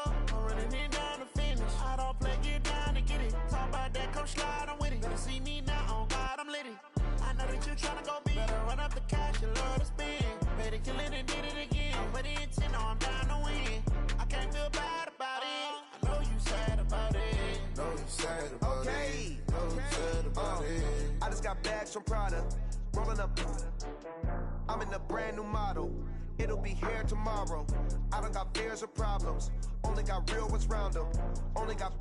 I'm running it down to finish. I don't play, get down to get it. Talk about that, come slide, I'm with it. Better see me now, on God, I'm litty. I know that you tryna go big. Better run up the cash, you love to spend. Better kill it and did it again. I'm with the intent, no, I'm down to win. I can't feel bad about it. I know you sad about it. Know you sad about it. Know you sad about it. I just got bags from Prada, rolling up. I'm in a brand new model. It'll be here tomorrow. I don't got fears or problems. Only got real ones round them. Only got.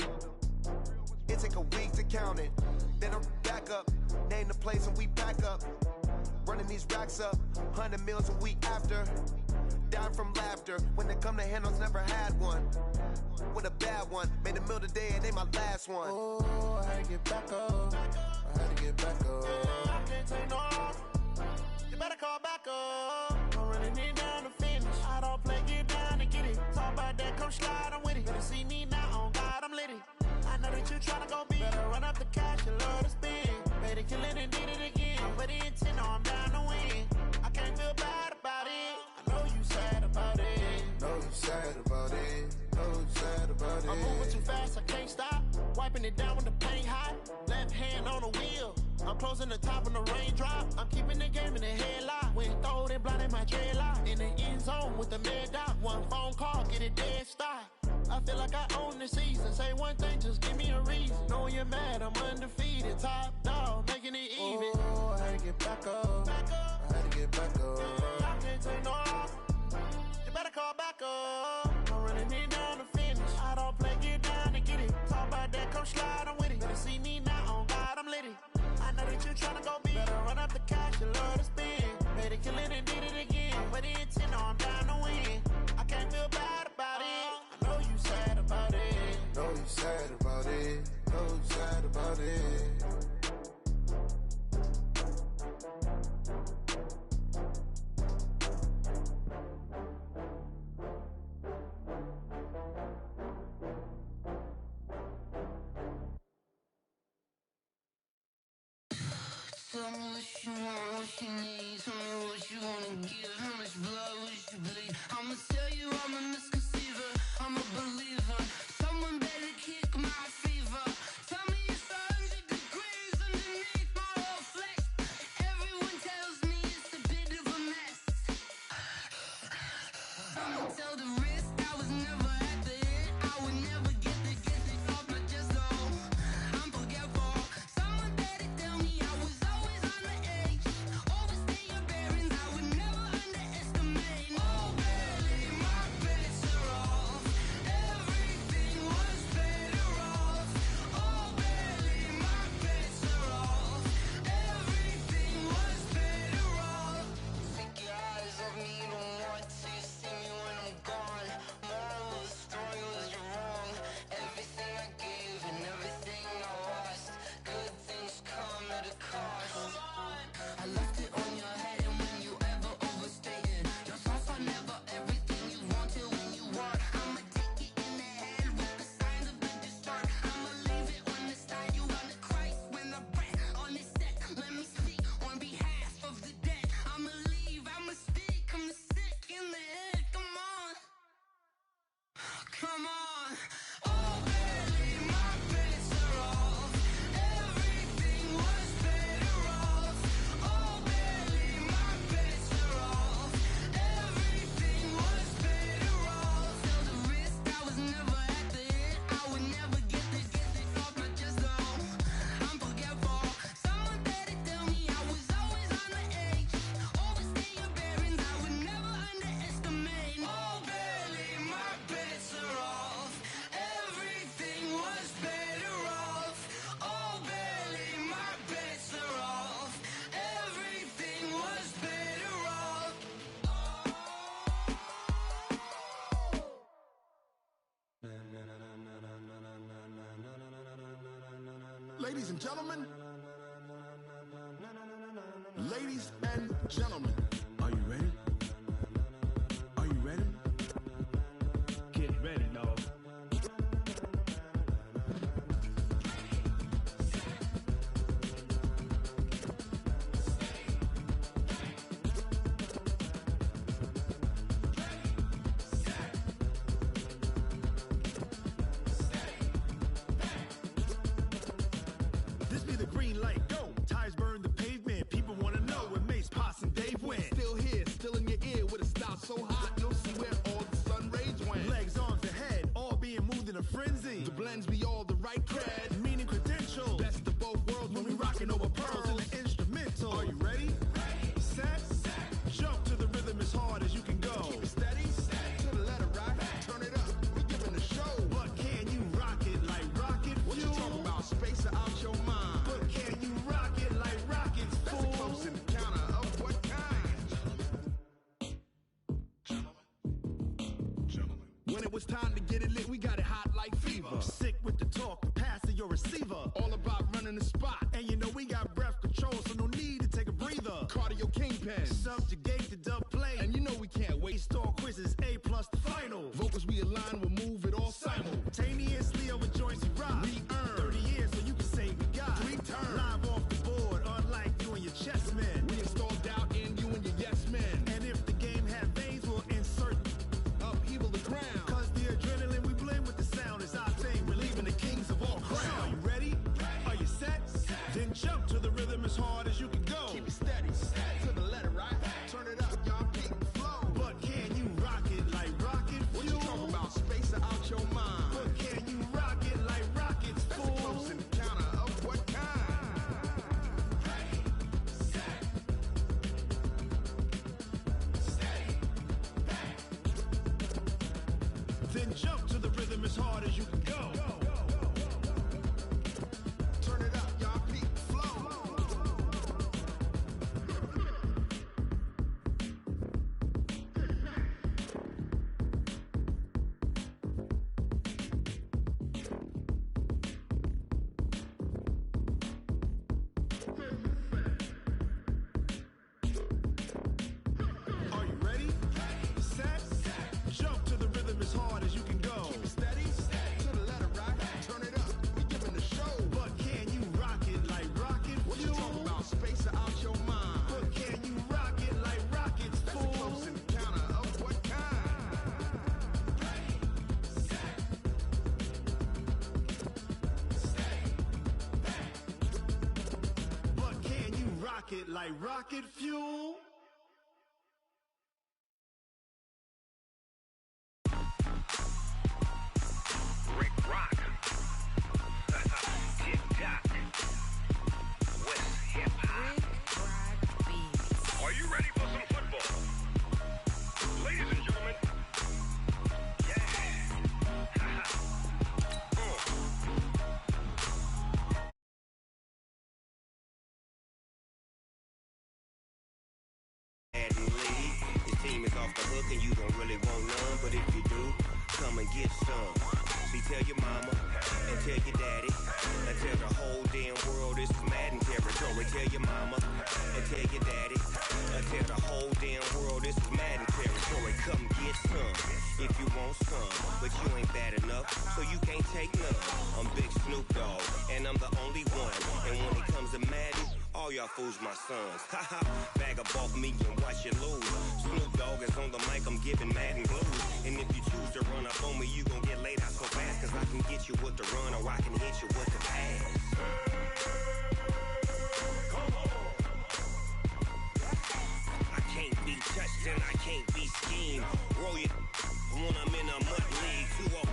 It take a week to count it. Then I'm back up. Name the place and we pack up. Running these racks up. 100 meals a week after. Down from laughter. When they come to handles, never had one. With a bad one. Made a meal today and they my last one. Oh, I had to get back up. I had to get back up. I can't take no loss. You better call back up. I'm running it down to finish. I don't play, get down to get it. Talk about that, come slide, I'm with it. Better see me now, on God, I'm litty. I know that you tryna go big. Better run up the cash, you love to spend. Better kill it and did it again. I'm with the intent, no, I'm down to win. I can't feel bad about it. I know you sad about it. Know you sad about it. Know you sad about it. I'm moving too fast, I can't stop. Wiping it down with the paint hot. Left hand on the wheel. I'm closing the top when the raindrop. I'm keeping the game in the headlock. When throwed and blinded my dreadlock. In the end zone with the mad dot. One phone call, get it dead stop. I feel like I own the season. Say one thing, just give me a reason. Knowing you're mad, I'm undefeated. Top dog, making it even. Oh, I had to get back up. I had to get back up. I can't take no loss. You better call back up. I'm running it down to finish. I don't play, get down to get it. Talk about that, come slide, I'm with it. Better see me now, on God, I'm litty. I know that you tryna go big. Better run up the cash, you love to spend. Better kill it and did it again. But the intent, no, I'm down to win. I can't feel bad about it. I know you sad about it. Know you sad about it. Know you sad about it. Tell me what you want, what you need. Tell me what you wanna give. How much blood would you bleed? I'ma tell you I'm a misconceiver. I'm a believer. Someone better kick my fever. Tell me it's 100 degrees underneath my whole flesh. Everyone tells me it's a bit of a mess. I'ma tell the risk I was never at the end. I would never get this off my chest though. I'm forgetful. Someone better tell me I was always on the edge. Overstay your bearings, I would never underestimate. Oh baby, my bets are off. Everything was better off. Oh baby, my bets are off. Everything was better off. Take your eyes off me, don't want to see me when I'm gone. Moral of the story was you're wrong. Everything I gave and everything I lost. Good things come at a cost. I left it on your head, and when you ever overstay it, your thoughts are never everything you want till when you want. I'ma take it in the head with the signs of a distort. I'ma leave it on the side. You on the Christ when the breath on this set. Let me speak on behalf of the dead. I'ma leave, I'ma speak. I'm the sick in the head. Come on, come on. Oh baby, my bets are off. Everything was better off. Oh baby, my bets are off. Everything was better off. Tell the risk I was never at the end. I would never get this off my chest though. I'm forgetful. Someone better tell me I was always on the edge. Overstay your bearings, I would never underestimate. Oh baby, my bets are off. Everything was better off. Oh baby, my bets are off. Everything was better off. Ladies and gentlemen, ladies and gentlemen, are you ready? Are you ready? Get ready, dog. When it was time to get it lit, we got it hot like fever. Sick with the talk, passing your receiver. All about running the spot. And you know we got breath control, so no need to take a breather. Cardio kingpin. Subjugate the dub play. And you know we can't wait. Store quizzes, A+ the final. Vocals we align, we'll move it all simultaneously over joints we rock. We earn 30 years, so you can say we got 3 turns. Live off the board, unlike you and your chess men. We installed doubt in you and your yes men. And if the game had veins, we'll insert upheaval the ground. Cause the adrenaline we blend with the sound is our thing. We're leaving the kings of all crowns. Are you ready? Are you set? Then jump to the rhythm as hard as you can go. Keep it steady, to the letter, right? Turn it up, y'all, keep the flow. But can you rock it like rocket fuel? What you talking about? Space out your mind. But can you rock it like rockets, That's fool? a close encounter of what kind? Ready, set, steady, back. Then jump to the rhythm as hard as you can go. Turn it up, y'all, keep the flow. Are you ready? Set, jump to the rhythm as hard as you can go. Keep it steady, to the letter, right? Turn it up, we giving the show. But can you rock it like rocket What you fuel? talking about? Space out your mind. But can you rock it like rockets, That's a fool? close encounter of what kind? Ready, set, steady, back. But can you rock it like rocket fuel? Rick Rock. Tick-tock. West hip-hop. Are you ready for some football? Ladies and gentlemen. Yeah. Madden League. This team is off the hook and you don't really want none, but if you do, come and get some. See, tell your mama and tell your daddy and tell the whole damn world this is Madden territory. Tell your mama and tell your daddy and tell the whole damn world this is Madden territory. Come get some if you want some, but you ain't bad enough, so you can't take none. I'm Big Snoop Dogg and I'm the only one, and when it comes to Madden, all y'all fools my sons. Haha, bag up off me and watch you lose. Snoop Dogg is on the mic, I'm giving Madden blues. And if you choose to run up on me, you gon' get laid out so fast. Cause I can get you with the run or I can hit you with the pass. I can't be touched and I can't be schemed. Roll you when I'm in a mud league. 2-0,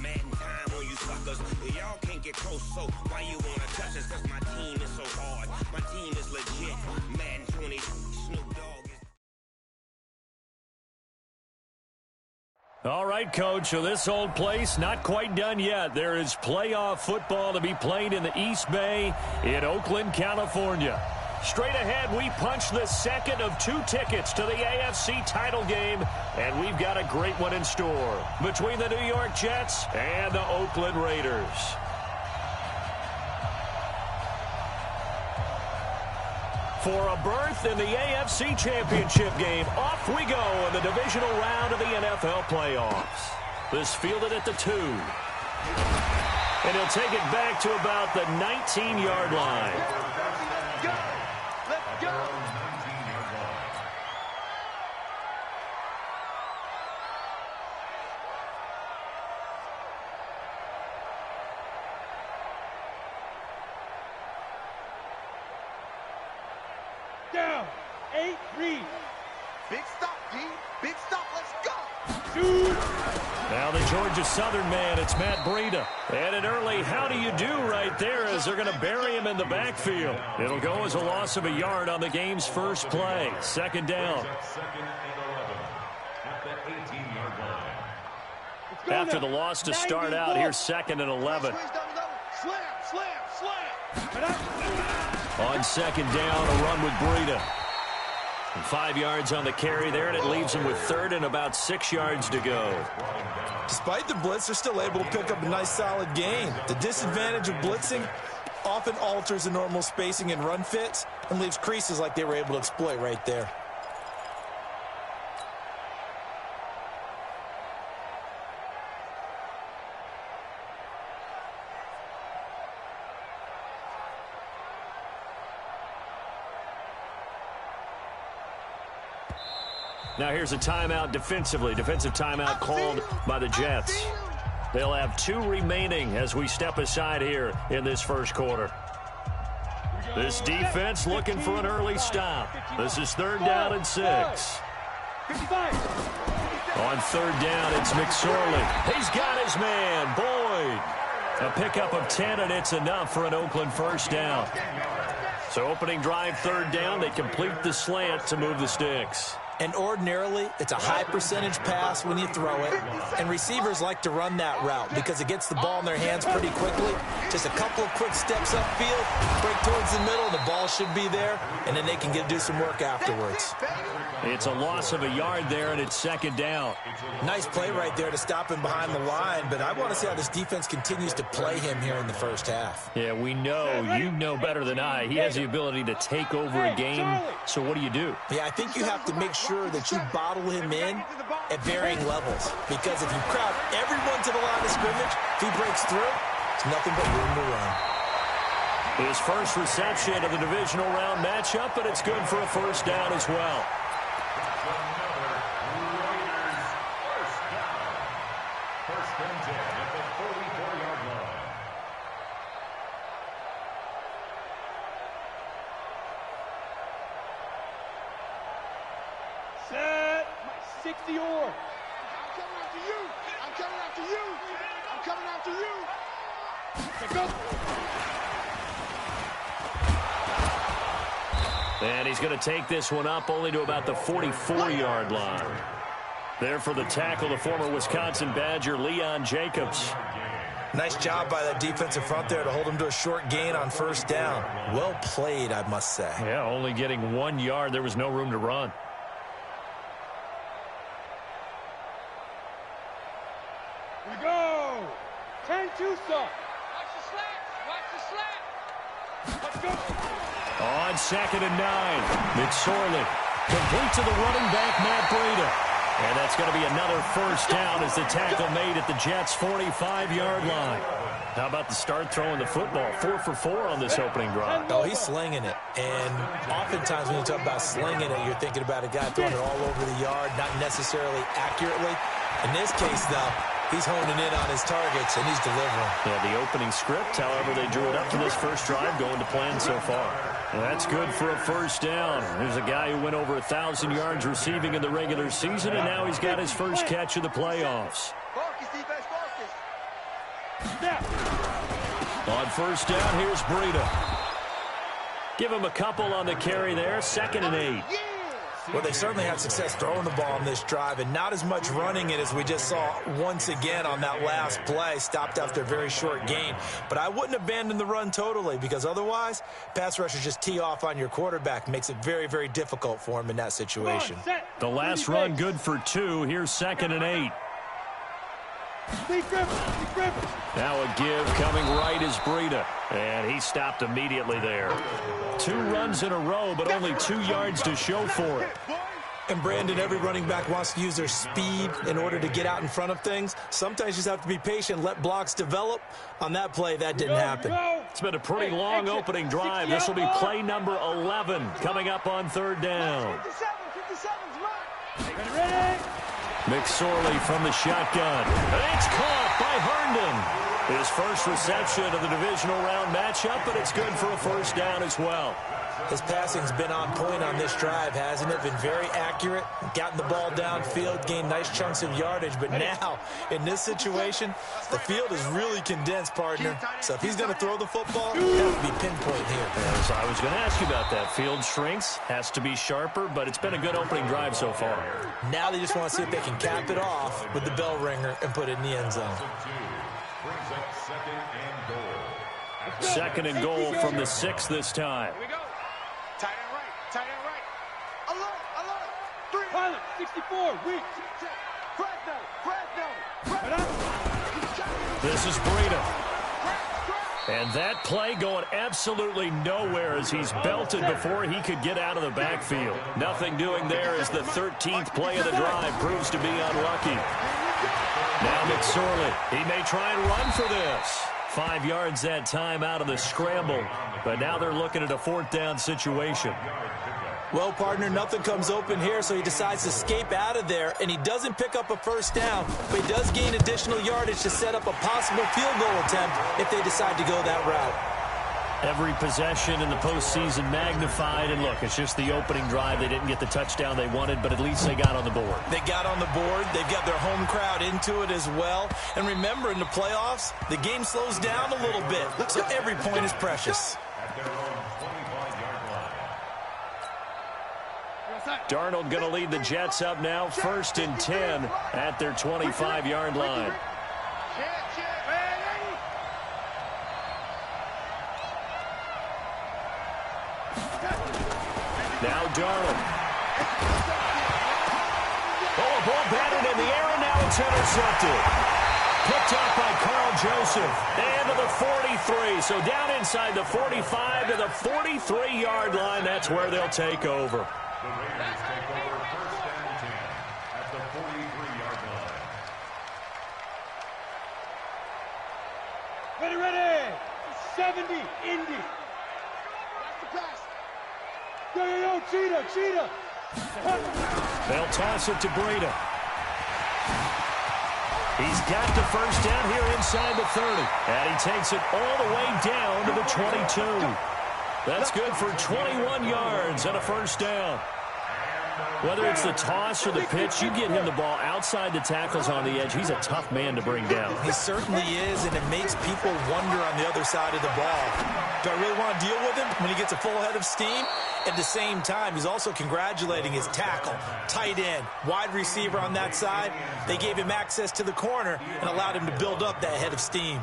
Madden time on you suckers. Y'all can't get close, so why you wanna touch us? Cause my team is so hard. My team is legit. Madden 20, Snoop Dogg is... All right, Coach, so this old place not quite done yet. There is playoff football to be played in the East Bay in Oakland, California. Straight ahead, we punch the second of 2 tickets to the AFC title game, and we've got a great one in store between the New York Jets and the Oakland Raiders. For a berth in the AFC Championship game, off we go in the divisional round of the NFL playoffs. This fielded at the 2. And he'll take it back to about the 19-yard line. Go! Let's go! Down. 8-3. Big stop, D. Big stop. Let's go! Now the Georgia Southern man, it's Matt Breida. And an early how do you do right there as they're going to bury him in the backfield. It'll go as a loss of a yard on the game's first play. Second down. After the loss to start out, here's 2nd and 11. Slam, slam, slam. On second down, a run with Breida. And 5 yards on the carry there, and it leaves him with third and about 6 yards to go. Despite the blitz, they're still able to pick up a nice, solid gain. The disadvantage of blitzing often alters the normal spacing and run fits and leaves creases like they were able to exploit right there. Now here's a timeout defensively. Defensive timeout called by the Jets. They'll have 2 remaining as we step aside here in this first quarter. This defense looking for an early stop. This is 3rd down and 6. On 3rd down, it's McSorley. He's got his man, Boyd. A pickup of 10, and it's enough for an Oakland first down. So opening drive, 3rd down. They complete the slant to move the sticks. And ordinarily, it's a high percentage pass when you throw it. And receivers like to run that route because it gets the ball in their hands pretty quickly. Just a couple of quick steps upfield, break towards the middle, the ball should be there, and then they can do some work afterwards. It's a loss of a yard there, and it's 2nd down. Nice play right there to stop him behind the line, but I want to see how this defense continues to play him here in the first half. Yeah, we know, you know better than I. He has the ability to take over a game, so what do you do? Yeah, I think you have to make sure that you bottle him in at varying levels, because if you crowd everyone to the line of scrimmage, if he breaks through, it's nothing but room to run. His first reception of the divisional round matchup, but it's good for a first down as well. Set. My 60 or. I'm coming after you. I'm coming after you. I'm coming after you. Okay, go. And he's going to take this one up only to about the 44-yard line. There for the tackle, the former Wisconsin Badger, Leon Jacobs. Nice job by that defensive front there to hold him to a short gain on first down. Well played, I must say. Yeah, only getting 1 yard. There was no room to run. We go. 10 Tucson. Watch the slap. Watch the slap. Let's go. On 2nd and 9, McSorley complete to the running back, Matt Breida. And that's going to be another first down as the tackle made at the Jets' 45-yard line. How about the start throwing the football? 4 for 4 on this opening drive. Oh, he's slinging it. And oftentimes when you talk about slinging it, you're thinking about a guy throwing it all over the yard, not necessarily accurately. In this case, though, he's honing in on his targets, and he's delivering. Yeah, the opening script, however, they drew it up for this first drive, going to plan so far. And that's good for a first down. There's a guy who went over 1,000 yards receiving in the regular season, and now he's got his first catch of the playoffs. Focus, defense, focus. Snap. On first down, here's Breida. Give him a couple on the carry there, 2nd and 8. Well, they certainly had success throwing the ball on this drive, and not as much running it as we just saw once again on that last play, stopped after a very short gain. But I wouldn't abandon the run totally, because otherwise, pass rushers just tee off on your quarterback. Makes it very, very difficult for him in that situation. The last run good for 2. Here's 2nd and 8. Now a give coming right is Breida, and he stopped immediately there. 2 runs in a row, but only 2 yards to show for it. And Brandon, every running back wants to use their speed in order to get out in front of things. Sometimes you just have to be patient, let blocks develop. On that play, that didn't happen. It's been a pretty long opening drive. This will be play number 11 coming up on 3rd down. 57's mine. Ready? McSorley from the shotgun. And it's caught by Herndon. His first reception of the divisional round matchup, but it's good for a first down as well. His passing's been on point on this drive, hasn't it? Been very accurate, gotten the ball downfield, gained nice chunks of yardage. But now, in this situation, the field is really condensed, partner. So if he's going to throw the football, it has to be pinpoint here. Yes, I was going to ask you about that. Field shrinks, has to be sharper, but it's been a good opening drive so far. Now they just want to see if they can cap it off with the bell ringer and put it in the end zone. 2nd and goal from the 6 this time. Here we go. Tight end right. Tight end right. Pilot, 64, weak. This is Breida. And that play going absolutely nowhere as he's belted before he could get out of the backfield. Nothing doing there as the 13th play of the drive proves to be unlucky. Now McSorley. He may try and run for this. 5 yards that time out of the scramble. But now they're looking at a 4th down situation. Well, partner, nothing comes open here, so he decides to escape out of there, and he doesn't pick up a first down, but he does gain additional yardage to set up a possible field goal attempt if they decide to go that route. Every possession in the postseason magnified, and look, it's just the opening drive. They didn't get the touchdown they wanted, but at least they got on the board. They got on the board. They've got their home crowd into it as well. And remember, in the playoffs, the game slows down a little bit, so every point is precious. Darnold going to lead the Jets up now, 1st and 10 at their 25-yard line. Now Darnold. Oh, a ball batted in the air, and now it's intercepted. Picked up by Carl Joseph. And to the 43. So down inside the 45 to the 43-yard line. That's where they'll take over. The Raiders take over 1st and 10 at the 43-yard line. Ready. 70, Indy. That's the pass. Yo, Cheetah. They'll toss it to Breida. He's got the first down here inside the 30. And he takes it all the way down to the 22. That's good for 21 yards and a first down. Whether it's the toss or the pitch, you get him the ball outside the tackles on the edge. He's a tough man to bring down. He certainly is, and it makes people wonder on the other side of the ball. Do I really want to deal with him when he gets a full head of steam? At the same time, he's also congratulating his tackle, tight end, wide receiver on that side. They gave him access to the corner and allowed him to build up that head of steam.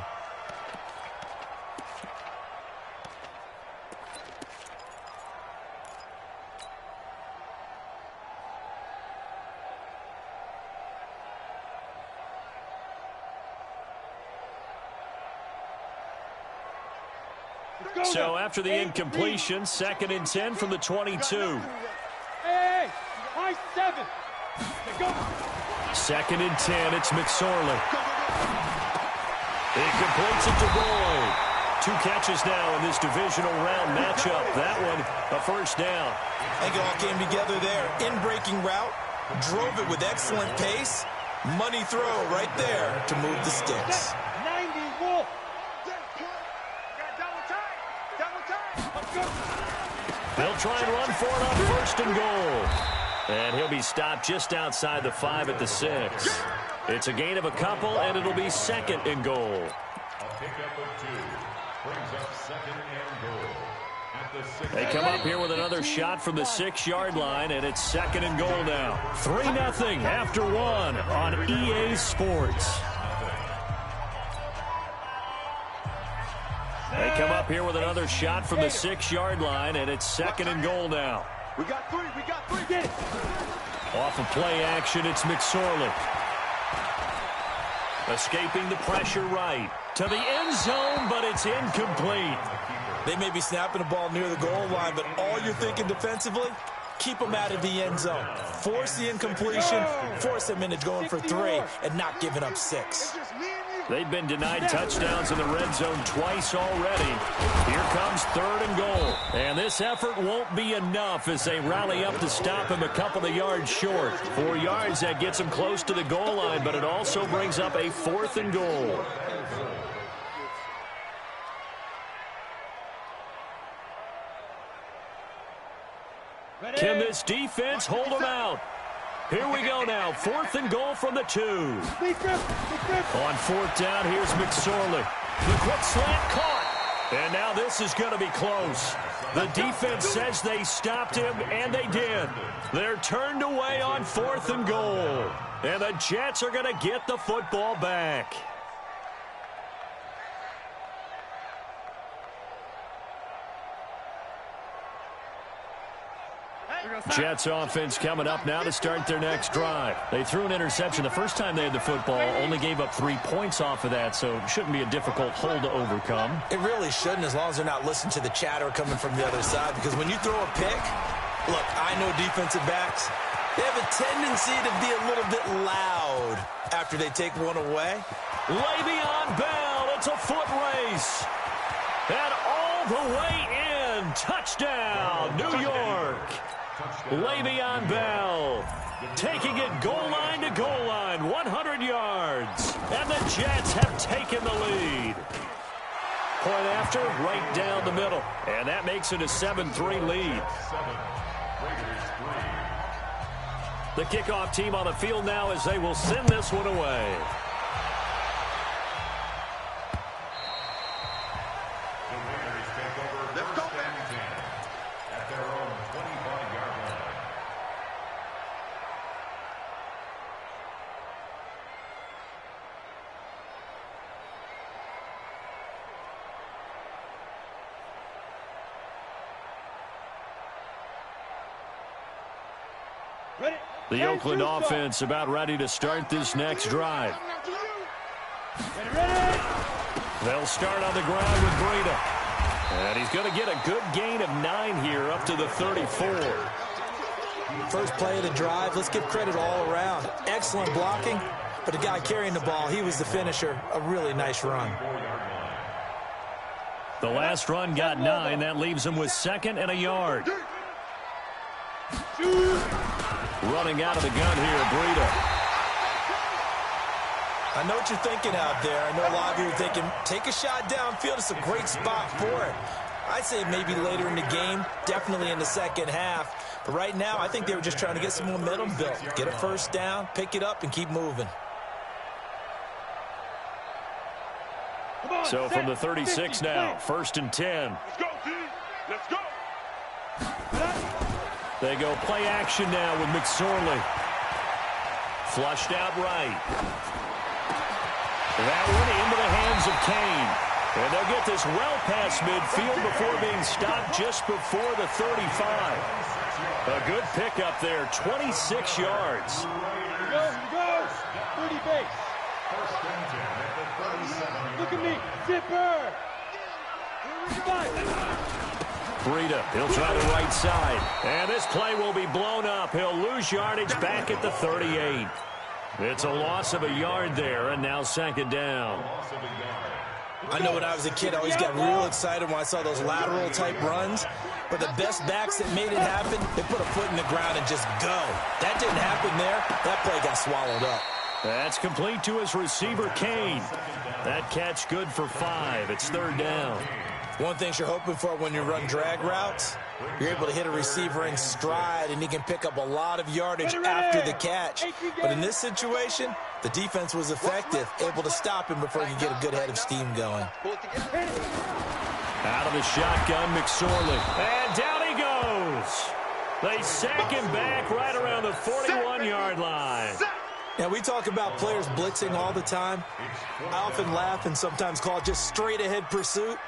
So after the incompletion, 2nd and 10 from the 22. Hey, high 7. Go. 2nd and 10, it's McSorley. He completes it to Boyd. 2 catches now in this divisional round matchup. That one, a first down. I think it all came together there. In-breaking route, drove it with excellent pace. Money throw right there to move the sticks. 90, Wolf. They'll try and run for it on 1st and goal. And he'll be stopped just outside the 5 at the 6. It's a gain of a couple, and it'll be 2nd and goal. A pickup of 2 brings up 2nd and goal at the 6. They come up here with another shot from the 6-yard line, and it's 2nd and goal now. 3-0 after 1 on EA Sports. They come up here with another shot from the 6-yard line, and it's 2nd and goal now. We got three. Get it. Off of play action, it's McSorley. Escaping the pressure right. To the end zone, but it's incomplete. They may be snapping the ball near the goal line, but all you're thinking defensively, keep them out of the end zone. Force the incompletion, force them into going for 3, and not giving up 6. They've been denied touchdowns in the red zone twice already. Here comes 3rd and goal. And this effort won't be enough as they rally up to stop him a couple of yards short. 4 yards, that gets him close to the goal line, but it also brings up a 4th and goal. Can this defense hold them out? Here we go now. 4th and goal from the 2. On 4th down, here's McSorley. The quick slant caught. And now this is going to be close. The defense says they stopped him, and they did. They're turned away on 4th and goal. And the Jets are going to get the football back. Jets offense coming up now to start their next drive. They threw an interception the first time they had the football, only gave up 3 points off of that, so it shouldn't be a difficult hole to overcome. It really shouldn't, as long as they're not listening to the chatter coming from the other side, because when you throw a pick, look, I know defensive backs, they have a tendency to be a little bit loud after they take one away. Le'Veon Bell, it's a foot race. And all the way in, touchdown, New York. Le'Veon Bell taking it goal line to goal line, 100 yards. And the Jets have taken the lead. Point after, right down the middle. And that makes it a 7-3 lead. The kickoff team on the field now as they will send this one away. The Oakland offense about ready to start this next drive. They'll start on the ground with Breida. And he's going to get a good gain of 9 here up to the 34. First play of the drive, let's give credit all around. Excellent blocking, but the guy carrying the ball, he was the finisher. A really nice run. The last run got 9. That leaves him with 2nd and a yard. Running out of the gun here, Breida. I know what you're thinking out there. I know a lot of you are thinking, take a shot downfield. It's a great spot for it. I'd say maybe later in the game, definitely in the second half. But right now, I think they were just trying to get some momentum built. Get a first down, pick it up, and keep moving. So from the 36 now, 1st and 10. Let's go, team. Let's go. They go play action now with McSorley. Flushed out right. That one into the hands of Kane. And they'll get this well past midfield before being stopped just before the 35. A good pickup there, 26 yards. Go. Pretty base. Look at me. Zipper. Breida, he'll try the right side. And this play will be blown up. He'll lose yardage back at the 38. It's a loss of a yard there, and now 2nd down. I know when I was a kid, I always got real excited when I saw those lateral-type runs. But the best backs that made it happen, they put a foot in the ground and just go. That didn't happen there. That play got swallowed up. That's complete to his receiver, Kane. That catch good for 5. It's 3rd down. One thing you're hoping for when you run drag routes, you're able to hit a receiver in stride, and he can pick up a lot of yardage after the catch. But in this situation, the defense was effective, able to stop him before he could get a good head of steam going. Out of the shotgun, McSorley. And down he goes. They sack him back right around the 41-yard line. Now, we talk about players blitzing all the time. I often laugh and sometimes call it just straight-ahead pursuit.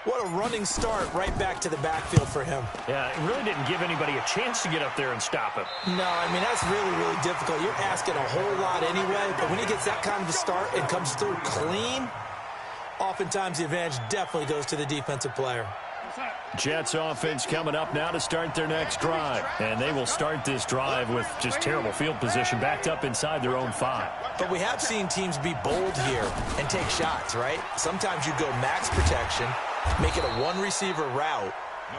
What a running start right back to the backfield for him. Yeah, it really didn't give anybody a chance to get up there and stop him. No, I mean, that's really, really difficult. You're asking a whole lot anyway, but when he gets that kind of a start and comes through clean, oftentimes the advantage definitely goes to the defensive player. Jets offense coming up now to start their next drive. And they will start this drive with just terrible field position backed up inside their own 5. But we have seen teams be bold here and take shots, right? Sometimes you go max protection, make it a one-receiver route,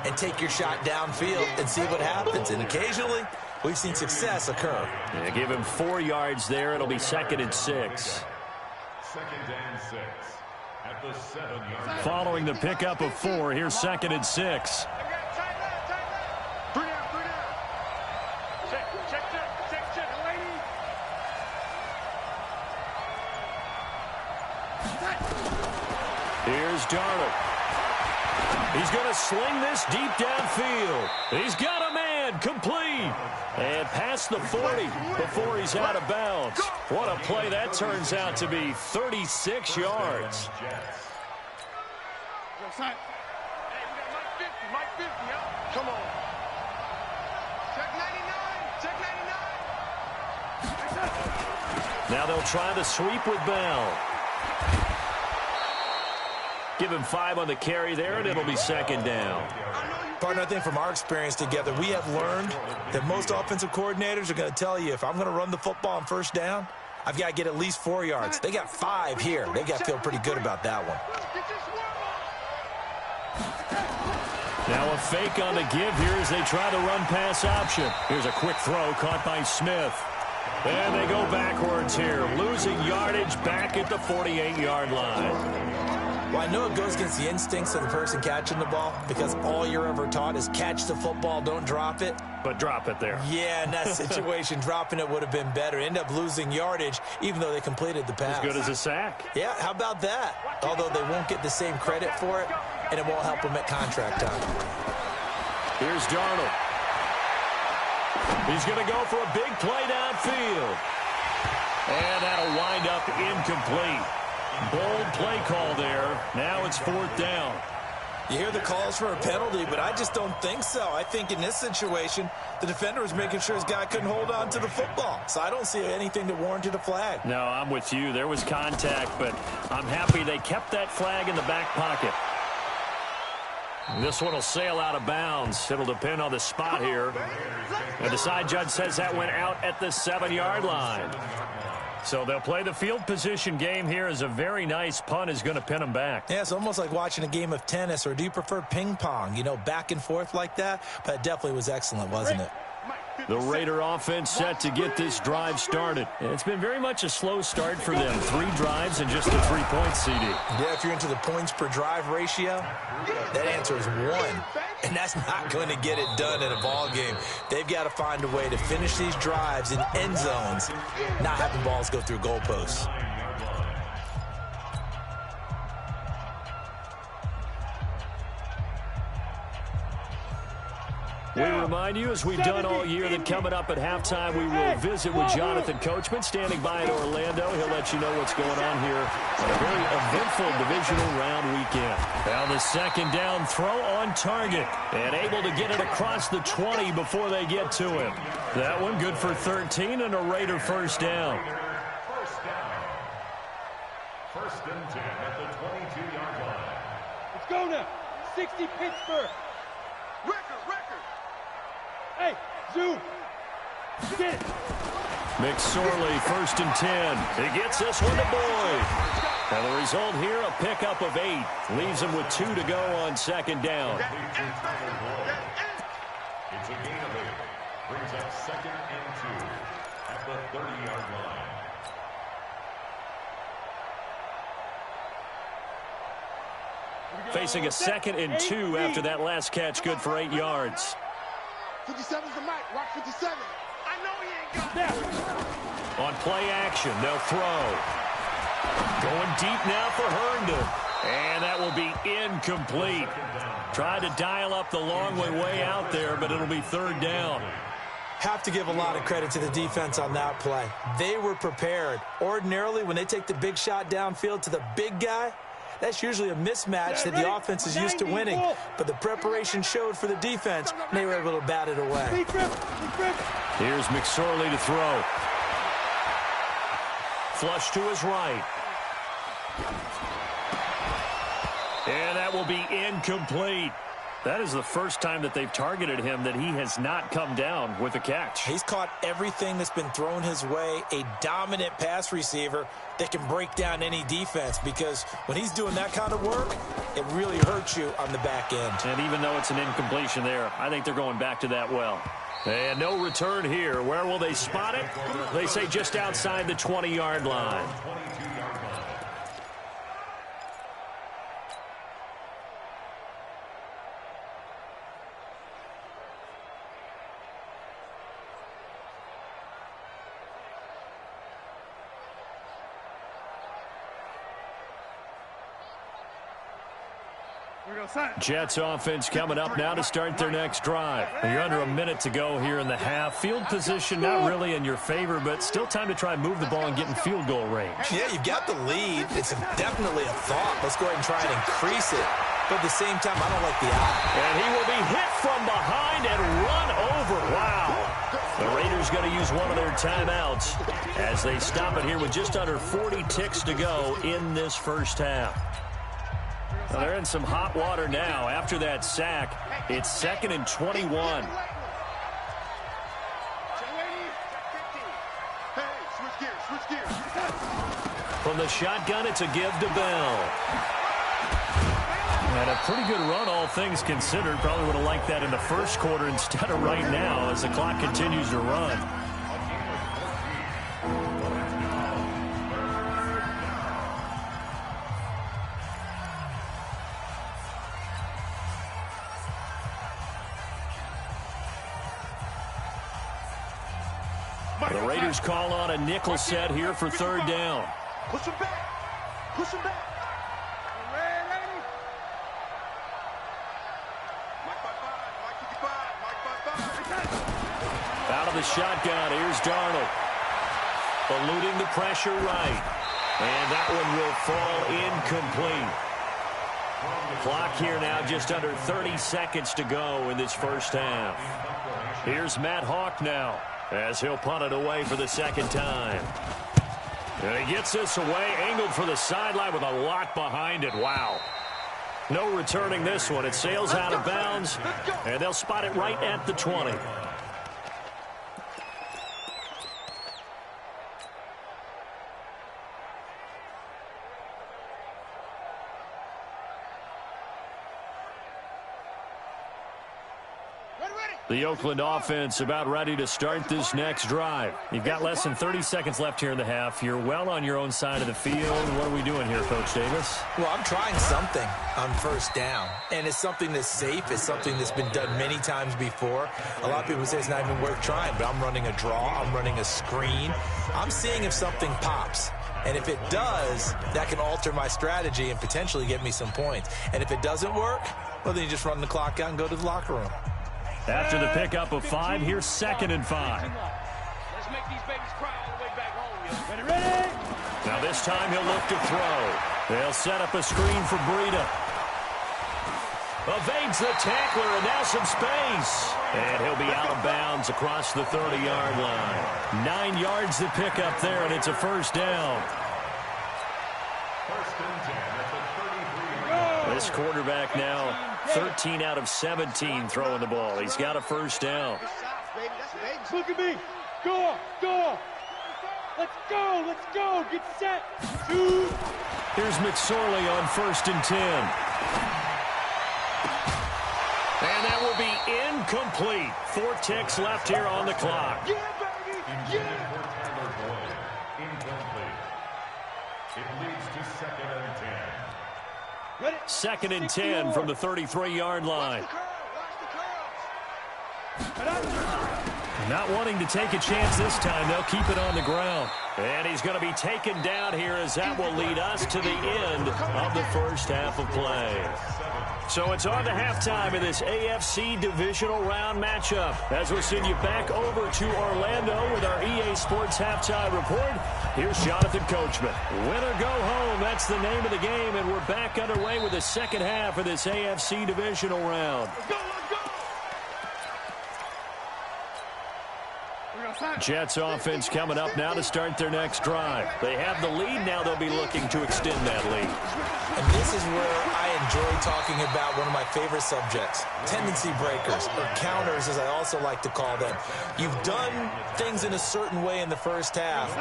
and take your shot downfield and see what happens. And occasionally, we've seen success occur. Yeah, give him 4 yards there. It'll be 2nd and 6. 2nd and 6. At the 7-yard line. Following the pickup of 4, here's 2nd and 6. Here's Darnold. He's going to sling this deep downfield. He's got a man, complete. And past the 40 before he's out of bounds. What a play that turns out to be, 36 yards. Come on. Now they'll try the sweep with Bell. Give him 5 on the carry there, and it'll be second down. Partner, I think from our experience together, we have learned that most offensive coordinators are going to tell you, if I'm going to run the football on first down, I've got to get at least 4 yards. They got 5 here. They've got to feel pretty good about that one. Now a fake on the give here as they try the run-pass option. Here's a quick throw caught by Smith. And they go backwards here, losing yardage back at the 48-yard line. Well, I know it goes against the instincts of the person catching the ball because all you're ever taught is catch the football, don't drop it. But drop it there. Yeah, in that situation, dropping it would have been better. End up losing yardage, even though they completed the pass. As good as a sack. Yeah, how about that? Although they won't get the same credit for it, and it won't help them at contract time. Here's Darnold. He's going to go for a big play downfield. And that'll wind up incomplete. Bold play call there. Now it's 4th down. You hear the calls for a penalty, but I just don't think so. I think in this situation, the defender was making sure his guy couldn't hold on to the football. So I don't see anything that warranted a flag. No, I'm with you. There was contact, but I'm happy they kept that flag in the back pocket. This one will sail out of bounds. It'll depend on the spot here. And the side judge says that went out at the 7-yard line. So they'll play the field position game here as a very nice punt is going to pin them back. Yeah, it's almost like watching a game of tennis, or do you prefer ping pong? You know, back and forth like that? But it definitely was excellent, wasn't it? The Raider offense set to get this drive started. It's been very much a slow start for them. 3 drives and just a 3-point CD. Yeah, if you're into the points per drive ratio, that answer is 1. And that's not going to get it done in a ball game. They've got to find a way to finish these drives in end zones, not having balls go through goalposts. We remind you, as we've done all year, that coming up at halftime, we will visit with Jonathan Coachman, standing by in Orlando. He'll let you know what's going on here on a very eventful divisional round weekend. Now the second down throw on target, and able to get it across the 20 before they get to him. That one good for 13 and a Raider first down. First and 10 at the 22-yard line. Let's go now. 60 Pittsburgh. Hey, zoom. Get it. McSorley, first and 10. He gets this one to Boyd. And the result here, a pickup of 8. Leaves him with 2 to go on second down. It's a gain of 8. Brings up second and 2 at the 30-yard line. Facing a second and 2 after that last catch, good for 8 yards. 57's the mic. Rock 57. I know he ain't got that. On play action, they'll throw. Going deep now for Herndon. And that will be incomplete. Tried to dial up the long way out there, but it'll be 3rd down. Have to give a lot of credit to the defense on that play. They were prepared. Ordinarily, when they take the big shot downfield to the big guy, that's usually a mismatch that the offense is used to winning. But the preparation showed for the defense, and they were able to bat it away. Here's McSorley to throw. Flush to his right. And that will be incomplete. That is the first time that they've targeted him that he has not come down with a catch. He's caught everything that's been thrown his way, a dominant pass receiver that can break down any defense, because when he's doing that kind of work, it really hurts you on the back end. And even though it's an incompletion there, I think they're going back to that well. And no return here. Where will they spot it? They say just outside the 20-yard line. Jets offense coming up now to start their next drive. You're under a minute to go here in the half. Field position not really in your favor, but still time to try and move the ball and get in field goal range. Yeah, you've got the lead. It's definitely a thought. Let's go ahead and try and increase it. But at the same time, I don't like the eye. And he will be hit from behind and run over. Wow. The Raiders going to use one of their timeouts as they stop it here with just under 40 ticks to go in this first half. Well, they're in some hot water now. After that sack, it's 2nd and 21. From the shotgun, it's a give to Bell. And a pretty good run, all things considered. Probably would have liked that in the first quarter instead of right now as the clock continues to run. The Raiders call on a nickel set here for 3rd down. Push him back. Push him back. Out of the shotgun, here's Darnold. Eluding the pressure right. And that one will fall incomplete. Clock here now just under 30 seconds to go in this first half. Here's Matt Hawk now as he'll punt it away for the 2nd time. And he gets this away, angled for the sideline with a lot behind it. Wow. No returning this one. It sails out of bounds, and they'll spot it right at the 20. The Oakland offense about ready to start this next drive. You've got less than 30 seconds left here in the half. You're well on your own side of the field. What are we doing here, Coach Davis? Well, I'm trying something on 1st down, and it's something that's safe. It's something that's been done many times before. A lot of people say it's not even worth trying, but I'm running a draw. I'm running a screen. I'm seeing if something pops. And if it does, that can alter my strategy and potentially get me some points. And if it doesn't work, well, then you just run the clock out and go to the locker room. After the pickup of 5, here's 2nd and 5. Let's make these babies cry all the way back home. Ready? Now this time he'll look to throw. They'll set up a screen for Breida. Evades the tackler, and now some space. And he'll be out of bounds across the 30-yard line. 9 yards to pick up there, and it's a 1st down. This quarterback now 13 out of 17 throwing the ball. He's got a 1st down. Look at me. Go. Let's go. Let's go. Get set. 2. Here's McSorley on 1st and 10. And that will be incomplete. 4 ticks left here on the clock. Yeah, baby. Yeah. Incomplete. It leads to 2nd and 10. 2nd and 10 from the 33-yard line. Not wanting to take a chance this time. They'll keep it on the ground. And he's going to be taken down here as that will lead us to the end of the first half of play. So it's on to halftime of this AFC divisional round matchup as we'll send you back over to Orlando with our EA Sports halftime report. Here's Jonathan Coachman. Win or go home, that's the name of the game, and we're back underway with the second half of this AFC divisional round. Jets offense coming up now to start their next drive. They have the lead. Now they'll be looking to extend that lead. And this is where I enjoy talking about one of my favorite subjects, tendency breakers, or counters as I also like to call them. You've done things in a certain way in the first half,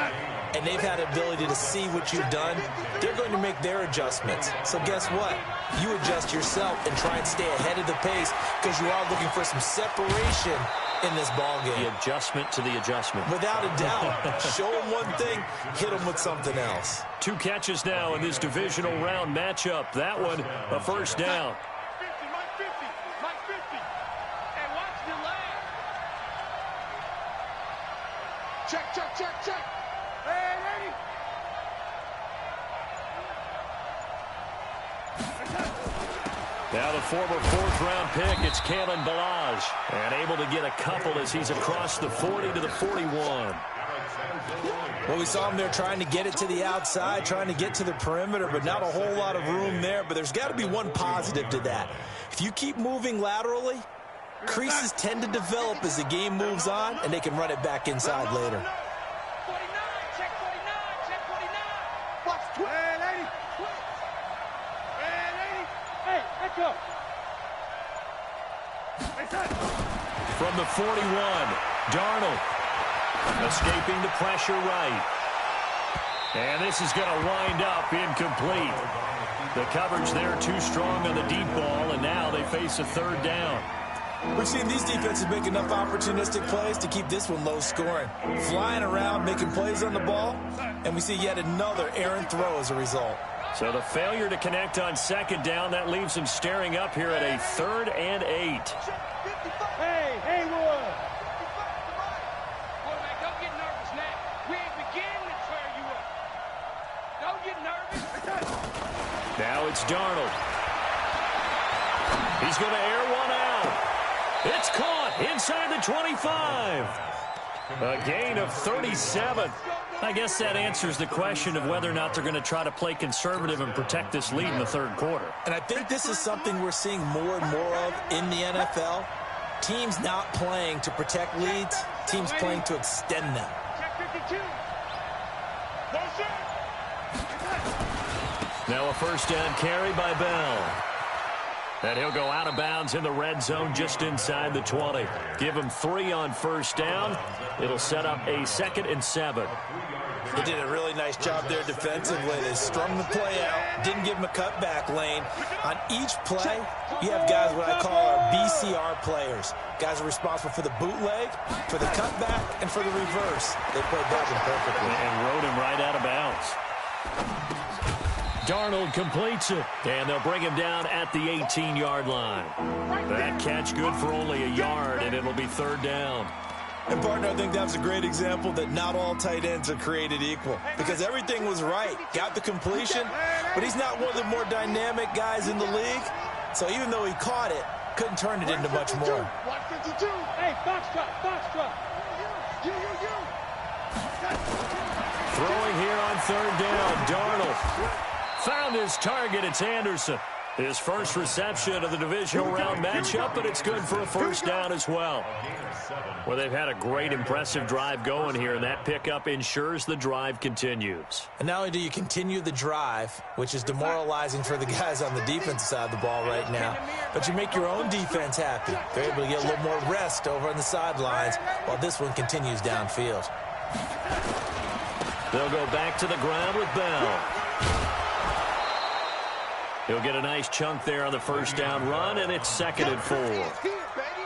and they've had the ability to see what you've done. They're going to make their adjustments. So guess what? You adjust yourself and try and stay ahead of the pace because you are looking for some separation in this ball game. The adjustment to the adjustment. Without a doubt. Show them one thing, hit them with something else. 2 catches now in this divisional round matchup. That one, a first down. Mike 50. And watch the leg. Check. Hey, ready? Now the former 4th-round pick, it's Kalen Ballage. And able to get a couple as he's across the 40 to the 41. Well, we saw him there trying to get it to the outside, trying to get to the perimeter, but not a whole lot of room there. But there's got to be one positive to that. If you keep moving laterally, Creases tend to develop as the game moves on, and they can run it back inside later. 49, check 49, check 49. Watch 12. Hey, lady. Hey, lady. Hey, let's go. From the 41, Darnold escaping the pressure right. And this is going to wind up incomplete. The coverage there too strong on the deep ball, and now they face a third down. We've seen these defenses make enough opportunistic plays to keep this one low scoring. Flying around, making plays on the ball, and we see yet another errant throw as a result. So the failure to connect on second down, that leaves them staring up here at a 3rd and 8. Hey, Haywood. Quarterback, don't get nervous now. We ain't beginning to tear you up. Don't get nervous. Now it's Darnold. He's going to air one out. It's caught inside the 25. A gain of 37. I guess that answers the question of whether or not they're going to try to play conservative and protect this lead in the third quarter. And I think this is something we're seeing more and more of in the NFL. Teams not playing to protect leads, teams playing to extend them. Now a first down carry by Bell. And he'll go out of bounds in the red zone just inside the 20. Give him 3 on first down. It'll set up a 2nd and 7. They did a really nice job there defensively. They strung the play out, didn't give him a cutback lane. On each play, you have guys what I call our BCR players. Guys are responsible for the bootleg, for the cutback, and for the reverse. They played that one perfectly. And rode him right out of bounds. Darnold completes it, and they'll bring him down at the 18-yard line. That catch good for only a yard, and it'll be 3rd down. And, partner, I think that's a great example that not all tight ends are created equal, because everything was right. Got the completion, but he's not one of the more dynamic guys in the league. So even though he caught it, couldn't turn it into much more. Hey, box drop. Throwing here on 3rd down, Darnold found his target. It's Anderson. His first reception of the divisional round matchup, but it's good for a first down as well. Well, they've had a great, impressive drive going here, and that pickup ensures the drive continues. And not only do you continue the drive, which is demoralizing for the guys on the defensive side of the ball right now, but you make your own defense happy. They're able to get a little more rest over on the sidelines while this one continues downfield. They'll go back to the ground with Bell. He'll get a nice chunk there on the first down run, and it's 2nd and 4.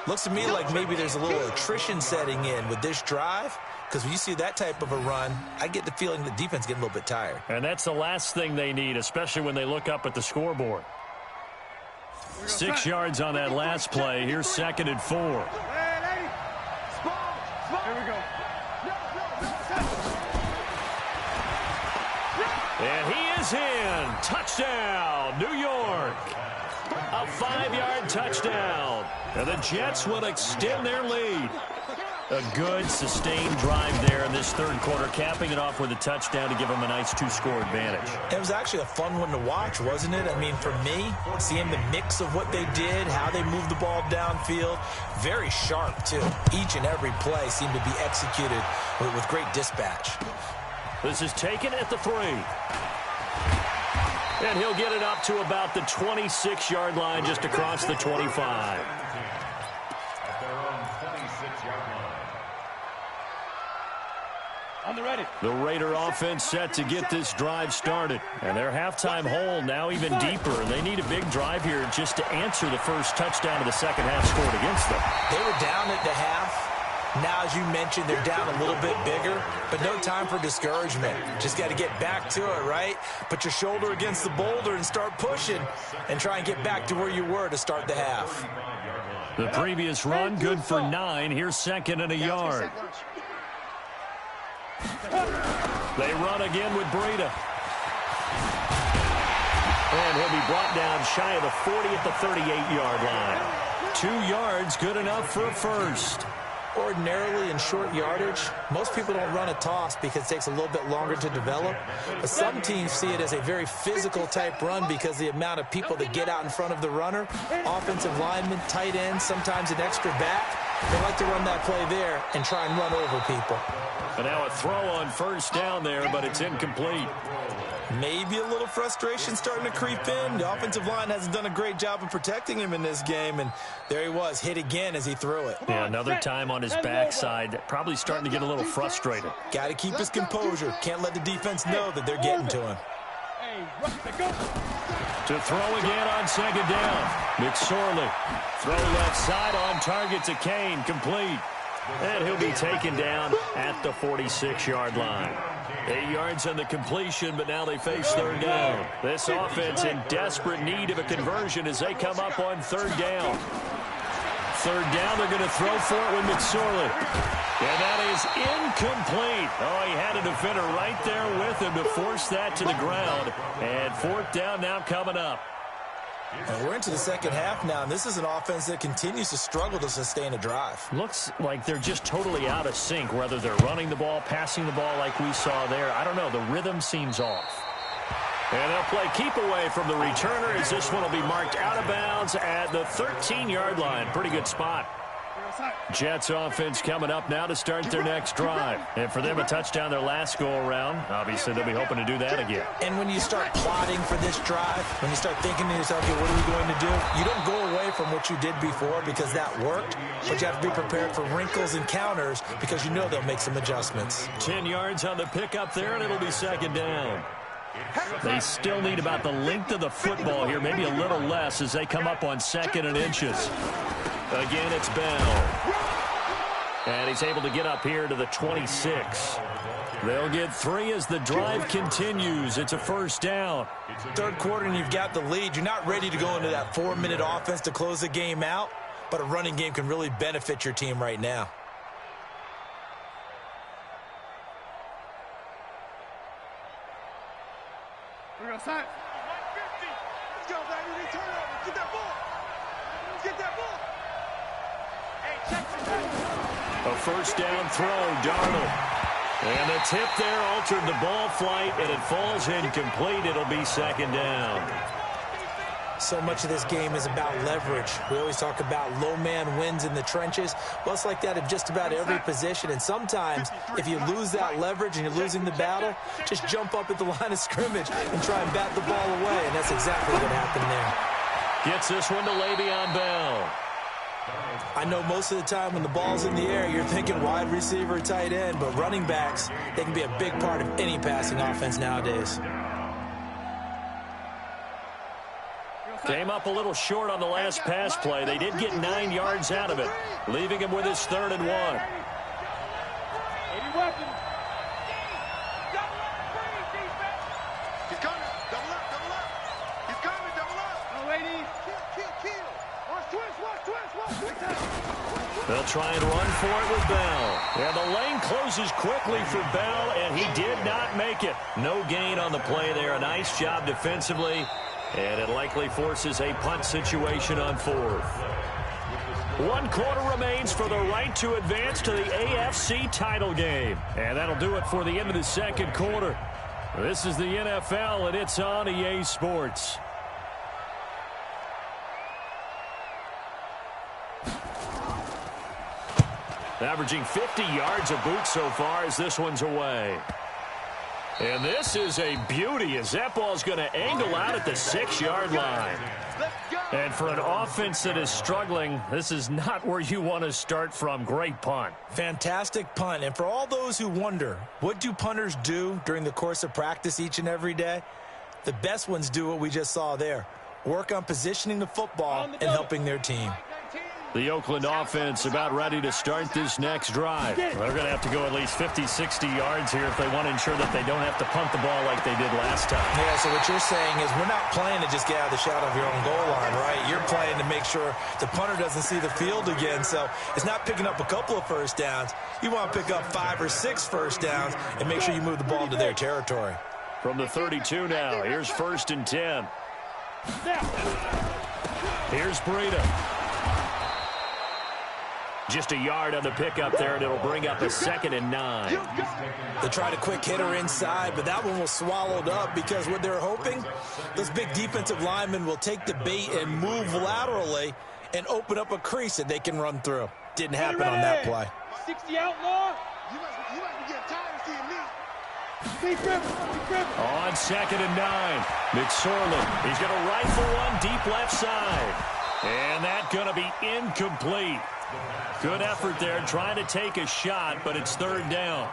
Looks to me like maybe there's a little attrition setting in with this drive, because when you see that type of a run, I get the feeling the defense getting a little bit tired. And that's the last thing they need, especially when they look up at the scoreboard. 6 yards on that last play. Here's 2nd and 4. Here we go. And he is in. Touchdown, New York. A 5-yard touchdown. And the Jets will extend their lead. A good, sustained drive there in this third quarter, capping it off with a touchdown to give them a nice 2-score advantage. It was actually a fun one to watch, wasn't it? I mean, for me, seeing the mix of what they did, how they moved the ball downfield, very sharp, too. Each and every play seemed to be executed with great dispatch. This is taken at the 3. And he'll get it up to about the 26-yard line, just across the 25. On the ready. The Raider offense set to get this drive started. And their halftime hole now even deeper. And they need a big drive here just to answer the first touchdown of the second half scored against them. They were down at the half. Now, as you mentioned, they're down a little bit bigger, but no time for discouragement. Just got to get back to it, right? Put your shoulder against the boulder and start pushing and try and get back to where you were to start the half. The previous run, good for 9. Here's 2nd and a yard. They run again with Breida. And he'll be brought down shy of the 40 at the 38-yard line. 2 yards, good enough for a first. ordinarily in short yardage, most people don't run a toss because it takes a little bit longer to develop. But some teams see it as a very physical type run because the amount of people that get out in front of the runner, offensive linemen, tight ends, sometimes an extra back, they like to run that play there and try and run over people. And now a throw on first down there, but it's incomplete. Maybe a little frustration starting to creep in. The offensive line hasn't done a great job of protecting him in this game, and there he was, hit again as he threw it. Yeah, another time on his backside, probably starting to get a little frustrated. Got to keep his composure. Can't let the defense know that they're getting to him. To throw again on second down. McSorley. Throw left side on target to Kane. Complete. And he'll be taken down at the 46-yard line. 8 yards on the completion, but now they face third down. This offense in desperate need of a conversion as they come up on third down. Third down, they're going to throw for it with McSorley. And that is incomplete. Oh, he had a defender right there with him to force that to the ground. And fourth down now coming up. And we're into the second half now, and this is an offense that continues to struggle to sustain a drive. Looks like they're just totally out of sync, whether they're running the ball, passing the ball like we saw there. I don't know. The rhythm seems off. And they'll play keep away from the returner as this one will be marked out of bounds at the 13-yard line. Pretty good spot. Jets offense coming up now to start their next drive. And for them, a touchdown their last go-around. Obviously, they'll be hoping to do that again. And when you start plotting for this drive, when you start thinking to yourself, okay, what are we going to do? You don't go away from what you did before because that worked, but you have to be prepared for wrinkles and counters because you know they'll make some adjustments. 10 yards on the pickup there, and it'll be second down. They still need about the length of the football here, maybe a little less as they come up on second and inches. Again, it's Bell. And he's able to get up here to the 26. They'll get 3 as the drive continues. It's a first down. Third quarter and you've got the lead. You're not ready to go into that 4-minute offense to close the game out, but a running game can really benefit your team right now. We're outside. 150. Let's go, baby. They turn over. Get that ball. Get that ball. Hey, check the A first down throw, Darnold. And the tip there altered the ball flight, and it falls incomplete. It'll be second down. So much of this game is about leverage. We always talk about low man wins in the trenches. Well, it's like that in just about every position. And sometimes, if you lose that leverage and you're losing the battle, just jump up at the line of scrimmage and try and bat the ball away. And that's exactly what happened there. Gets this one to Le'Veon Bell. I know most of the time when the ball's in the air, you're thinking wide receiver, tight end. But running backs, they can be a big part of any passing offense nowadays. Came up a little short on the last pass play. They did get 9 yards out of it, leaving him with his 3rd and 1. He's coming. Double up, double up. He's coming, double up. No, lady. Kill. Watch twist. They'll try and run for it with Bell. And the lane closes quickly for Bell, and he did not make it. No gain on the play there. A nice job defensively. And it likely forces a punt situation on 4th. 1 quarter remains for the right to advance to the AFC title game. And that'll do it for the end of the second quarter. This is the NFL, and it's on EA Sports. Averaging 50 yards a boot so far as this one's away. And this is a beauty as that ball's going to angle out at the 6-yard line. And for an offense that is struggling, this is not where you want to start from. Great punt. Fantastic punt. And for all those who wonder, what do punters do during the course of practice each and every day? The best ones do what we just saw there. Work on positioning the football and helping their team. The Oakland offense about ready to start this next drive. They're going to have to go at least 50, 60 yards here if they want to ensure that they don't have to punt the ball like they did last time. Yeah, so what you're saying is we're not playing to just get out of the shadow of your own goal line, right? You're playing to make sure the punter doesn't see the field again. So it's not picking up a couple of first downs. You want to pick up 5 or 6 first downs and make sure you move the ball into their territory. From the 32 now, here's 1st and 10. Here's Breida. Just a yard on the pickup there, and it'll bring up a 2nd and 9. They tried a quick hitter inside, but that one was swallowed up because what they're hoping, those big defensive linemen will take the bait and move laterally and open up a crease that they can run through. Didn't happen on that play. 60 outlaw. You must be getting tired of seeing me. On 2nd and 9, McSorley. He's going to rifle one deep left side. And that's going to be incomplete. Good effort there, trying to take a shot, but it's 3rd down.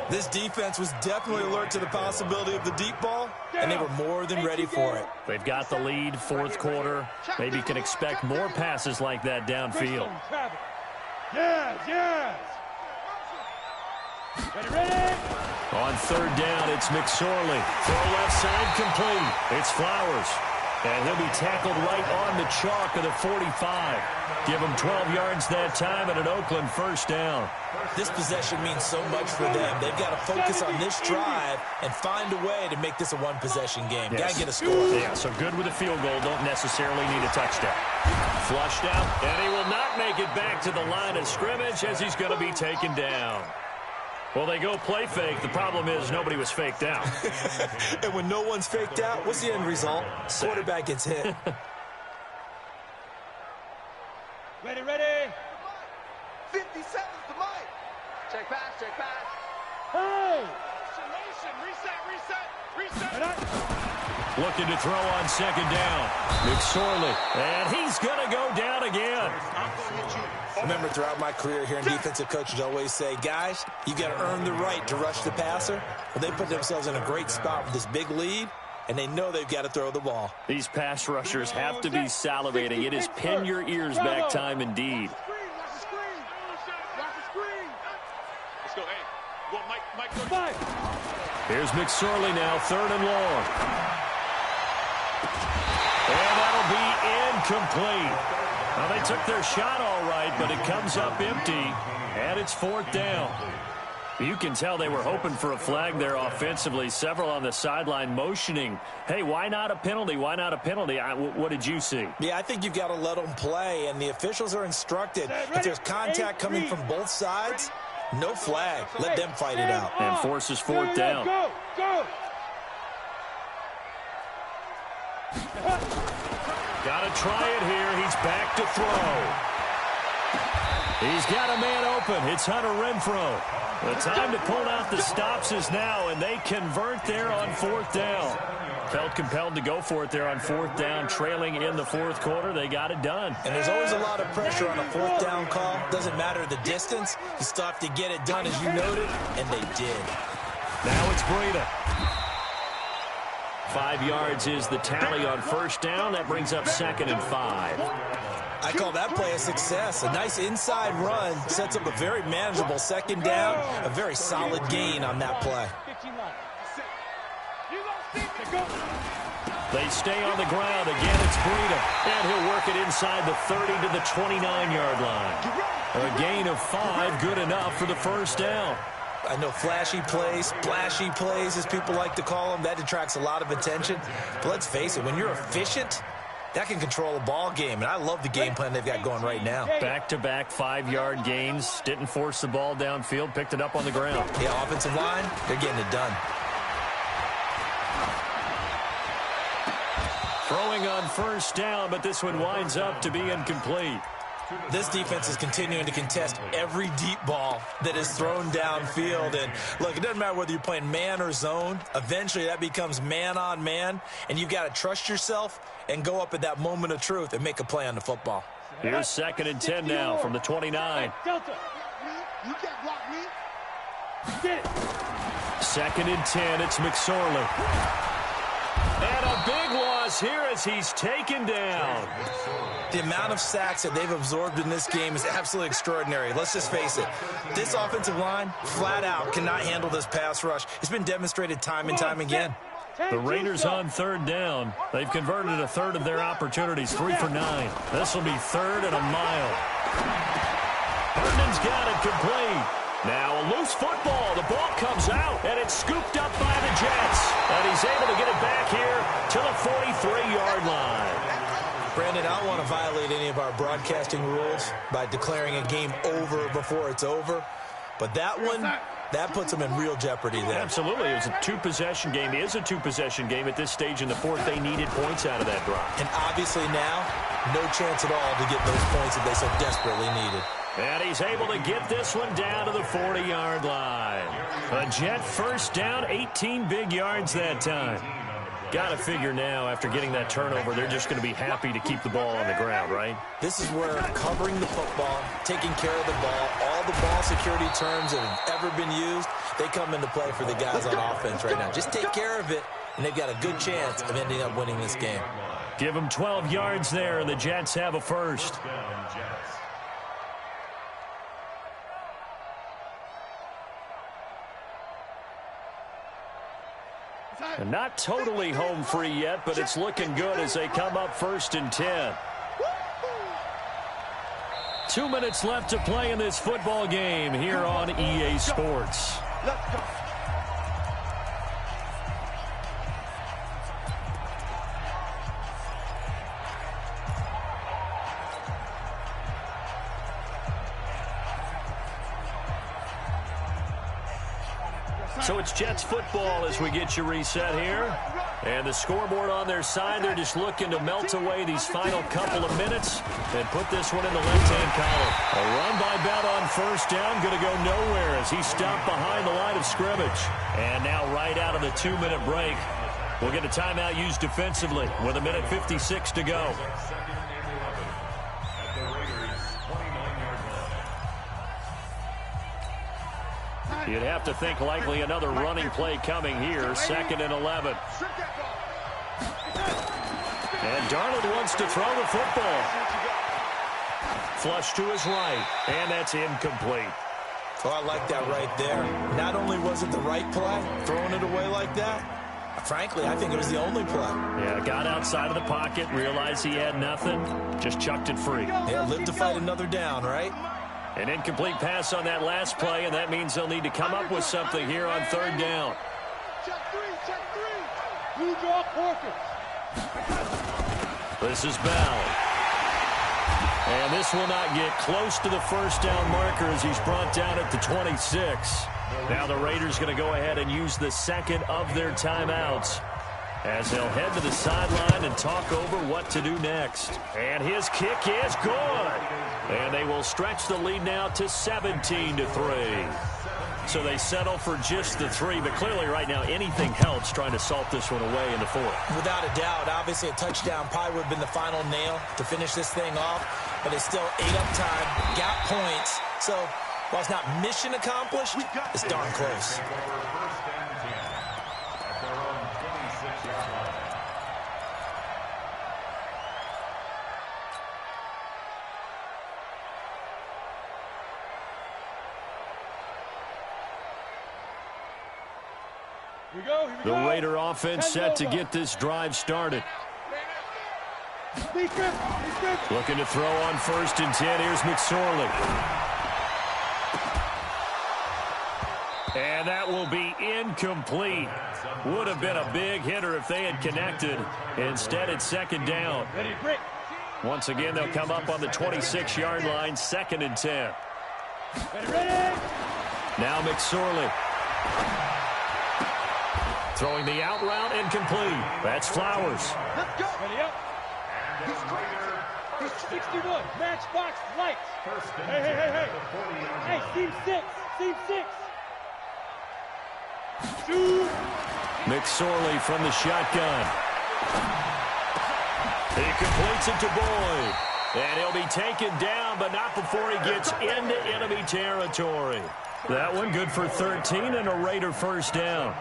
This defense was definitely alert to the possibility of the deep ball, and they were more than ready for it. They've got the lead, 4th quarter. Maybe can expect more passes like that downfield. Yes. Ready. On 3rd down, it's McSorley. Throw left side complete. It's Flowers. And he'll be tackled right on the chalk of the 45. Give him 12 yards that time and an Oakland 1st down. This possession means so much for them. They've got to focus on this drive and find a way to make this a one-possession game. Yes. Got to get a score. Yeah, so good with a field goal. Don't necessarily need a touchdown. Flushed out, and he will not make it back to the line of scrimmage as he's going to be taken down. Well, they go play fake. The problem is nobody was faked out. And when no one's faked out, what's the end result? Quarterback gets hit. Ready. 50 seconds to Mike. Check pass. Hey! Reset. Looking to throw on 2nd down. McSorley. And he's going to go down again. Remember, throughout my career here in defensive coaches always say, guys, you got to earn the right to rush the passer. Well, they put themselves in a great spot with this big lead, and they know they've got to throw the ball. These pass rushers have to be salivating. It is pin your ears back time indeed. Watch the screen. Let's go. Hey, well, Mike. 5. Here's McSorley now, 3rd and long. And that'll be incomplete. Well, they took their shot all right, but it comes up empty, and it's 4th down. You can tell they were hoping for a flag there offensively. Several on the sideline motioning, hey, why not a penalty? Why not a penalty? What did you see? Yeah, I think you've got to let them play, and the officials are instructed. If there's contact coming from both sides, no flag. Let them fight it out. And forces 4th down. Go. Got to try it here. He's back to throw. He's got a man open. It's Hunter Renfrow. The time to pull out the stops is now, and they convert there on 4th down. Felt compelled to go for it there on 4th down, trailing in the 4th quarter. They got it done. And there's always a lot of pressure on a 4th down call. Doesn't matter the distance. You still have to get it done, as you noted, and they did. Now it's Breida. 5 yards is the tally on 1st down. That brings up 2nd and 5. I call that play a success. A nice inside run sets up a very manageable 2nd down. A very solid gain on that play. They stay on the ground. Again, it's Breida. And he'll work it inside the 30 to the 29-yard line. A gain of 5, good enough for the 1st down. I know flashy plays, splashy plays, as people like to call them, that attracts a lot of attention. But let's face it, when you're efficient, that can control a ball game. And I love the game plan they've got going right now. Back-to-back 5-yard gains. Didn't force the ball downfield. Picked it up on the ground. Yeah, offensive line, they're getting it done. Throwing on 1st down, but this one winds up to be incomplete. This defense is continuing to contest every deep ball that is thrown downfield. And, look, it doesn't matter whether you're playing man or zone. Eventually, that becomes man-on-man, and you've got to trust yourself and go up at that moment of truth and make a play on the football. Here's 2nd and 10 now from the 29. Delta. You can't block me. Get it. 2nd and 10, it's McSorley. And a big loss here as he's taken down. The amount of sacks that they've absorbed in this game is absolutely extraordinary. Let's just face it. This offensive line, flat out, cannot handle this pass rush. It's been demonstrated time and time again. The Raiders on 3rd down. They've converted a third of their opportunities, 3 for 9. This will be 3rd and a mile. Herndon's got it complete. Now a loose football. The ball comes out, and it's scooped up by the Jets. And he's able to get it back here to the 43-yard line. Brandon, I don't want to violate any of our broadcasting rules by declaring a game over before it's over, but that one, that puts them in real jeopardy there. Absolutely. It was a two-possession game. It is a two-possession game at this stage in the fourth. They needed points out of that drive. And obviously now, no chance at all to get those points that they so desperately needed. And he's able to get this one down to the 40-yard line. A Jet first down, 18 big yards that time. Got to figure now, after getting that turnover, they're just going to be happy to keep the ball on the ground, right? This is where covering the football, taking care of the ball, all the ball security terms that have ever been used, they come into play for the guys on offense right now. Just take care of it, and they've got a good chance of ending up winning this game. Give them 12 yards there, and the Jets have a first. And not totally home free yet, but it's looking good as they come up 1st and 10. 2 minutes left to play in this football game here on EA Sports. Let's go. So it's Jets football as we get you reset here. And the scoreboard on their side, they're just looking to melt away these final couple of minutes and put this one in the left-hand column. A run by Bell on first down, going to go nowhere as he stopped behind the line of scrimmage. And now right out of the 2-minute break, we'll get a timeout used defensively with 1:56 to go. You'd have to think likely another running play coming here. 2nd and 11. And Darnold wants to throw the football. Flush to his right, and that's incomplete. Oh, I like that right there. Not only was it the right play, throwing it away like that, frankly, I think it was the only play. Yeah, got outside of the pocket, realized he had nothing, just chucked it free. Yeah, live to fight another down, right? An incomplete pass on that last play, and that means they'll need to come up with something here on 3rd down. Check three. Blue draw Corkins. This is Bell. And this will not get close to the first down marker as he's brought down at the 26. Now the Raiders going to go ahead and use the second of their timeouts as they'll head to the sideline and talk over what to do next. And his kick is good. And they will stretch the lead now to 17-3. So they settle for just the 3, but clearly right now anything helps trying to salt this one away in the 4th. Without a doubt, obviously a touchdown probably would have been the final nail to finish this thing off, but it's still 8 up time, got points. So while it's not mission accomplished, it's darn close. The Raider offense set to get this drive started. Looking to throw on 1st and 10. Here's McSorley. And that will be incomplete. Would have been a big hitter if they had connected. Instead, it's 2nd down. Once again, they'll come up on the 26-yard line, 2nd and 10. Now McSorley. Throwing the out route incomplete. That's Flowers. Let's go. Ready up. He's 61. Matchbox lights. Hey. Hey, team 6. Team 6. Shoot. McSorley from the shotgun. He completes it to Boyd. And he'll be taken down, but not before he gets into enemy territory. That one good for 13 and a Raider first down.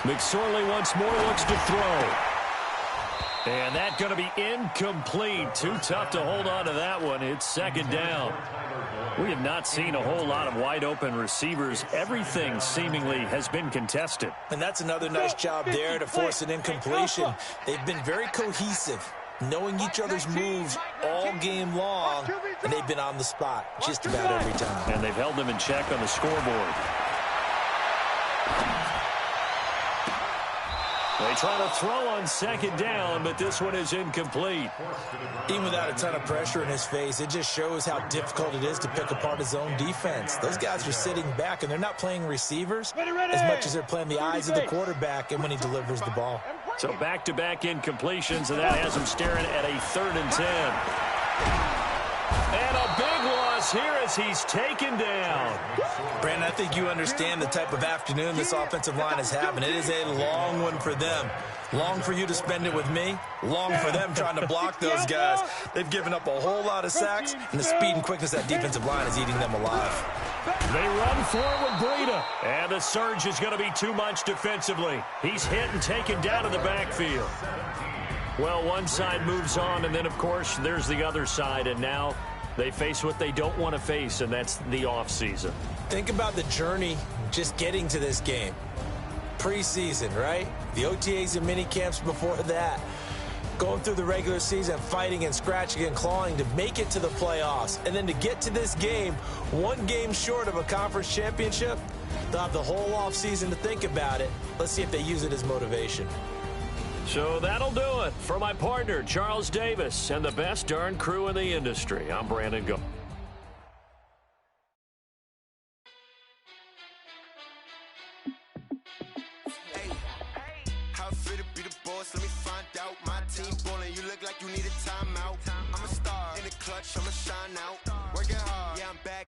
McSorley once more looks to throw. And that's going to be incomplete. Too tough to hold on to that one. It's 2nd down. We have not seen a whole lot of wide-open receivers. Everything seemingly has been contested. And that's another nice job there to force an incompletion. They've been very cohesive. knowing each other's moves all game long, and they've been on the spot just about every time. And they've held them in check on the scoreboard. They try to throw on second down, but this one is incomplete. Even without a ton of pressure in his face, it just shows how difficult it is to pick apart his own defense. Those guys are sitting back, and they're not playing receivers as much as they're playing the eyes of the quarterback and when he delivers the ball. So back-to-back incompletions, and that has him staring at a 3rd and 10. And a big loss here as he's taken down. Brandon, I think you understand the type of afternoon this offensive line is having. It is a long one for them. Long for you to spend it with me. Long for them trying to block those guys. They've given up a whole lot of sacks, and the speed and quickness of that defensive line is eating them alive. They run forward, Breida. And the surge is going to be too much defensively. He's hit and taken down in the backfield. Well, one side moves on, and then, of course, there's the other side, and now they face what they don't want to face, and that's the offseason. Think about the journey just getting to this game. Preseason, right? The OTAs and mini camps before that. Going through the regular season, fighting and scratching and clawing to make it to the playoffs. And then to get to this game, one game short of a conference championship, they'll have the whole offseason to think about it. Let's see if they use it as motivation. So that'll do it for my partner, Charles Davis, and the best darn crew in the industry. I'm Brandon Go. Hey, how it feel to be the boss? Let me find out. My team ballin', you look like you need a timeout. I'm a star in the clutch, I'ma shine out. Working hard, yeah, I'm back.